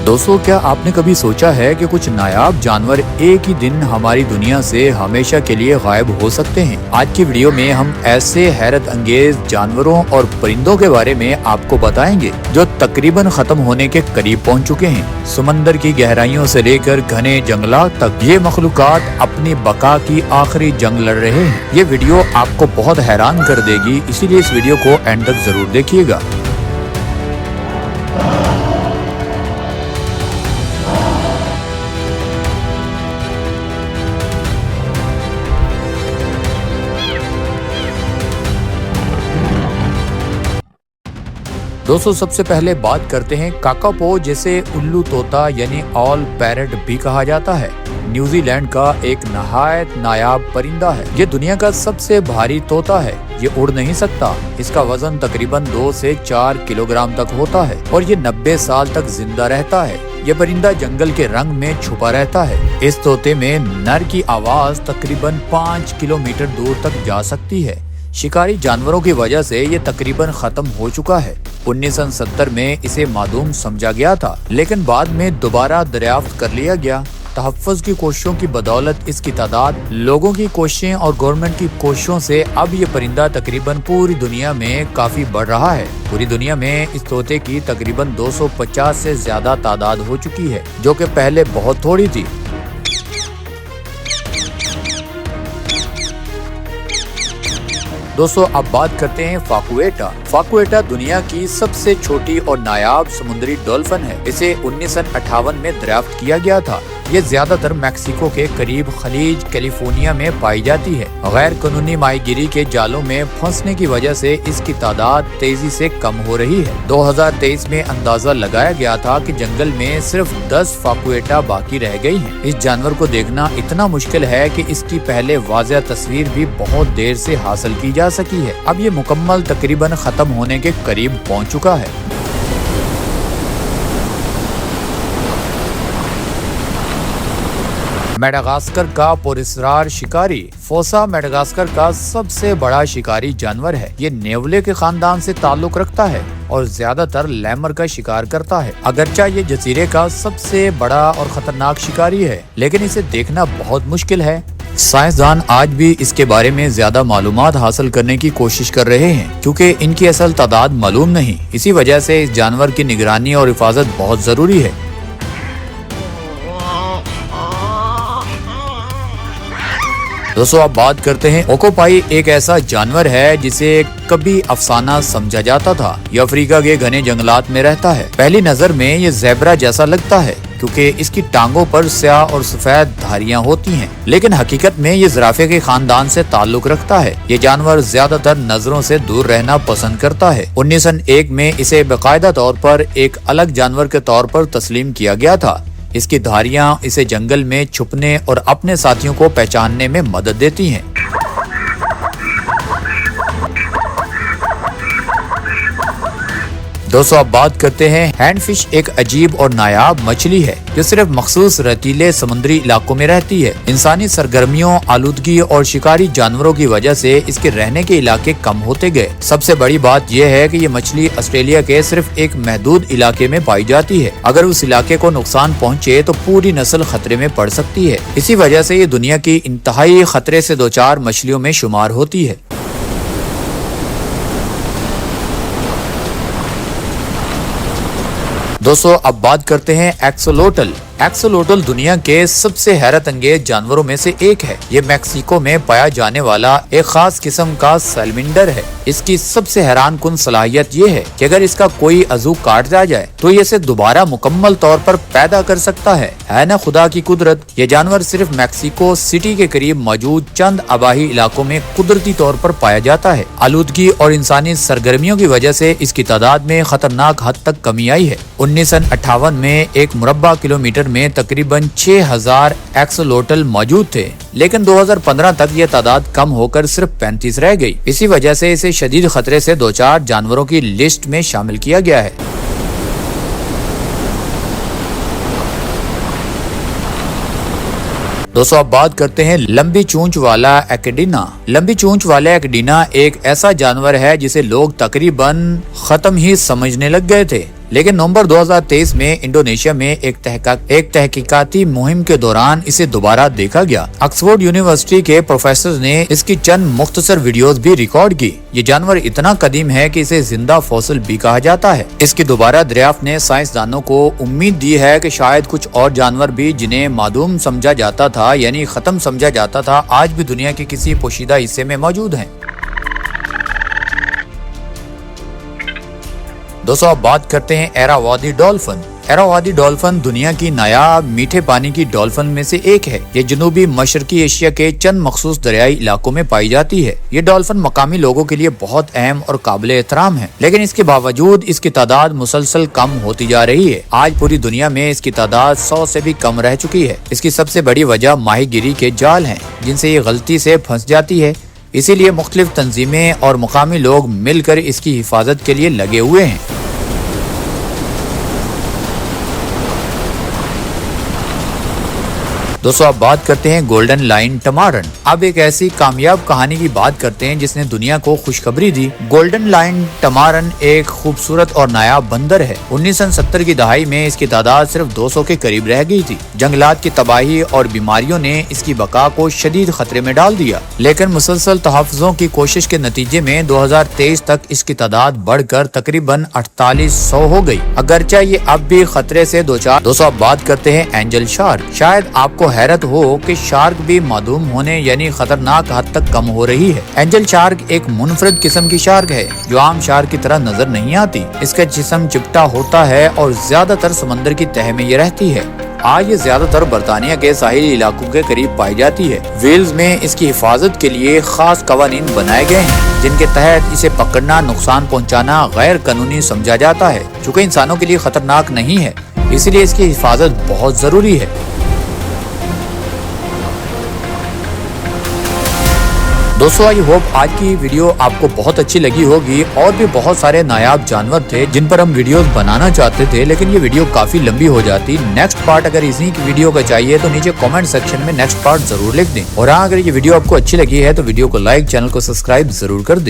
दोस्तों, क्या आपने कभी सोचा है कि कुछ नायाब जानवर एक ही दिन हमारी दुनिया से हमेशा के लिए गायब हो सकते हैं। आज की वीडियो में हम ऐसे हैरत अंगेज जानवरों और परिंदों के बारे में आपको बताएंगे जो तकरीबन खत्म होने के करीब पहुंच चुके हैं। समंदर की गहराइयों से लेकर घने जंगलात तक ये मखलूकात अपनी बका की आखिरी जंग लड़ रहे हैं। ये वीडियो आपको बहुत हैरान कर देगी, इसीलिए इस वीडियो को एंड तक जरूर देखिएगा। दोस्तों, सबसे पहले बात करते हैं काकापो, जिसे उल्लू तोता यानी ऑल पैरट भी कहा जाता है। न्यूजीलैंड का एक नहायत नायाब परिंदा है। ये दुनिया का सबसे भारी तोता है। ये उड़ नहीं सकता। इसका वजन तकरीबन 2 से 4 किलोग्राम तक होता है और ये 90 साल तक जिंदा रहता है। ये परिंदा जंगल के रंग में छुपा रहता है। इस तोते में नर की आवाज तकरीबन 5 किलोमीटर दूर तक जा सकती है। शिकारी जानवरों की वजह से ये तकरीबन खत्म हो चुका है। 1970 में इसे मादूम समझा गया था, लेकिन बाद में दोबारा दरियाफ्त कर लिया गया। तहफ़्फ़ुज़ की कोशिशों की बदौलत इसकी तादाद, लोगों की कोशिशें और गवर्नमेंट की कोशिशों से अब ये परिंदा तकरीबन पूरी दुनिया में काफी बढ़ रहा है। पूरी दुनिया में इस तोते की तकरीबन 250 से ज्यादा तादाद हो चुकी है, जो कि पहले बहुत थोड़ी थी। दोस्तों, अब बात करते हैं फाकुएटा। फाकुएटा दुनिया की सबसे छोटी और नायाब समुद्री डॉल्फिन है। इसे 1958 में दरियाफ्त किया गया था। ये ज्यादातर मैक्सिको के करीब खलीज कैलिफोर्निया में पाई जाती है। गैर कानूनी माहीगिरी के जालों में फंसने की वजह से इसकी तादाद तेजी से कम हो रही है। 2023 में अंदाजा लगाया गया था कि जंगल में सिर्फ 10 फाकुएटा बाकी रह गई हैं। इस जानवर को देखना इतना मुश्किल है कि इसकी पहले वाज़ेह तस्वीर भी बहुत देर से हासिल की जा सकी है। अब ये मुकम्मल तकरीबन खत्म होने के करीब पहुंच चुका है। मेडागास्कर का पुरस्कार शिकारी। फोसा मेडागास्कर का सबसे बड़ा शिकारी जानवर है। ये नेवले के खानदान से ताल्लुक रखता है और ज्यादातर लैमर का शिकार करता है। अगरचा ये जजीरे का सबसे बड़ा और खतरनाक शिकारी है, लेकिन इसे देखना बहुत मुश्किल है। साइंसदान आज भी इसके बारे में ज्यादा मालूमात हासिल करने की कोशिश कर रहे हैं, क्योंकि इनकी असल तादाद मालूम नहीं। इसी वजह से इस जानवर की निगरानी और हिफाजत बहुत जरूरी है। दोस्तों, अब बात करते हैं ओकोपाई। एक ऐसा जानवर है जिसे कभी अफसाना समझा जाता था। ये अफ्रीका के घने जंगलात में रहता है। पहली नजर में ये ज़ेब्रा जैसा लगता है, क्योंकि इसकी टांगों पर स्याह और सफेद धारियां होती हैं, लेकिन हकीकत में ये ज़राफ़े के खानदान से ताल्लुक रखता है। ये जानवर ज्यादातर नजरों से दूर रहना पसंद करता है। 1901 में इसे बाकायदा तौर पर एक अलग जानवर के तौर पर तस्लीम किया गया था। इसकी धारियां इसे जंगल में छुपने और अपने साथियों को पहचानने में मदद देती हैं। दोस्तों, अब बात करते हैं हैंडफिश। एक अजीब और नायाब मछली है जो सिर्फ मखसूस रेतीले समुद्री इलाकों में रहती है। इंसानी सरगर्मियों, आलूदगी और शिकारी जानवरों की वजह से इसके रहने के इलाके कम होते गए। सबसे बड़ी बात यह है कि ये मछली ऑस्ट्रेलिया के सिर्फ एक महदूद इलाके में पाई जाती है। अगर उस इलाके को नुकसान पहुंचे तो पूरी नस्ल खतरे में पड़ सकती है। इसी वजह से ये दुनिया की इंतहाई खतरे से 2-4 मछलियों में शुमार होती है। दोस्तों, अब बात करते हैं एक्सोलोटल। एक्सोलोटल दुनिया के सबसे हैरत अंगेज जानवरों में से एक है। ये मैक्सिको में पाया जाने वाला एक खास किस्म का सैलमिंडर है। इसकी सबसे हैरान कुन सलाहियत ये है कि अगर इसका कोई अज़ू काट जाए तो ये इसे दोबारा मुकम्मल तौर पर पैदा कर सकता है ना खुदा की कुदरत। ये जानवर सिर्फ मैक्सिको सिटी के करीब मौजूद चंद आबाही इलाकों में कुदरती तौर पर पाया जाता है। आलूदगी और इंसानी सरगर्मियों की वजह से इसकी तादाद में खतरनाक हद तक कमी आई है। 1958 में 1 मुरब्बा किलोमीटर में तकरीबन 6000 एक्सोलोटल मौजूद थे, लेकिन 2015 तक ये तादाद कम होकर सिर्फ 35 रह गई। इसी वजह से इसे शदीद खतरे से 2-4 जानवरों की लिस्ट में शामिल किया गया है। दोस्तों, अब बात करते हैं लंबी चूंच वाला एकेडिना। लंबी चूंच वाला एकेडिना एक ऐसा जानवर है जिसे लोग तकरीबन खत्म ही समझने लग गए थे। लेकिन नवंबर 2023 में इंडोनेशिया में एक तहकीकाती मुहिम के दौरान इसे दोबारा देखा गया। ऑक्सफोर्ड यूनिवर्सिटी के प्रोफेसर ने इसकी चंद मुख्तसर वीडियोस भी रिकॉर्ड की। ये जानवर इतना कदीम है कि इसे जिंदा फॉसिल भी कहा जाता है। इसकी दोबारा दरियाफ्त ने साइंसदानों को उम्मीद दी है कि शायद कुछ और जानवर भी जिन्हें मादूम समझा जाता था यानी खत्म समझा जाता था, आज भी दुनिया के किसी पोशीदा हिस्से में मौजूद हैं। दोस्तों अब बात करते हैं एरावादी डॉल्फिन। एरावादी डॉल्फिन दुनिया की नायाब मीठे पानी की डॉल्फिन में से एक है। ये जनूबी मशरकी एशिया के चंद मखसूस दरियाई इलाकों में पाई जाती है। ये डॉल्फिन मकामी लोगों के लिए बहुत अहम और काबिल एहतराम है, लेकिन इसके बावजूद इसकी तादाद मुसलसल कम होती जा रही है। आज पूरी दुनिया में इसकी तादाद 100 से भी कम रह चुकी है। इसकी सबसे बड़ी वजह माहीगिरी के जाल हैं, जिनसे ये गलती से फंस जाती है। इसीलिए मुख्तलिफ तंजीमें और मुकामी लोग मिलकर इसकी हिफाजत के लिए लगे हुए हैं। दोस्तों अब बात करते हैं गोल्डन लाइन टमारन। अब एक ऐसी कामयाब कहानी की बात करते हैं जिसने दुनिया को खुशखबरी दी। गोल्डन लाइन टमारन एक खूबसूरत और नायाब बंदर है। 1970 की दहाई में इसकी तादाद सिर्फ 200 के करीब रह गई थी। जंगलात की तबाही और बीमारियों ने इसकी बका को शदीद खतरे में डाल दिया, लेकिन मुसलसल तहफ़्फ़ुज़ों की कोशिश के नतीजे में 2023 तक इसकी तादाद बढ़कर तकरीबन 4800 हो गई, अगरचे ये अब भी खतरे से दो चार। दोस्तों अब बात करते हैं एंजल शार्क। शायद आपको हैरत हो कि शार्क भी मादूम होने यानी खतरनाक हद तक कम हो रही है। एंजल शार्क एक मुनफरद किस्म की शार्क है जो आम शार्क की तरह नजर नहीं आती। इसका जिस्म चिपटा होता है और ज्यादातर समंदर की तह में ये रहती है। आज ये ज्यादातर बरतानिया के साहिली इलाकों के करीब पाई जाती है। वेल्स में इसकी हिफाजत के लिए खास कवानीन बनाए गए हैं, जिनके तहत इसे पकड़ना, नुकसान पहुंचाना गैर कानूनी समझा जाता है। चूँकि इंसानों के लिए खतरनाक नहीं है, इसलिए इसकी हिफाजत बहुत जरूरी है। दोस्तों आई होप आज की वीडियो आपको बहुत अच्छी लगी होगी। और भी बहुत सारे नायाब जानवर थे जिन पर हम वीडियोस बनाना चाहते थे, लेकिन ये वीडियो काफी लंबी हो जाती। नेक्स्ट पार्ट अगर इसी की वीडियो का चाहिए तो नीचे कमेंट सेक्शन में नेक्स्ट पार्ट जरूर लिख दें। और हाँ, अगर ये वीडियो आपको अच्छी लगी है तो वीडियो को लाइक, चैनल को सब्सक्राइब जरूर कर दें।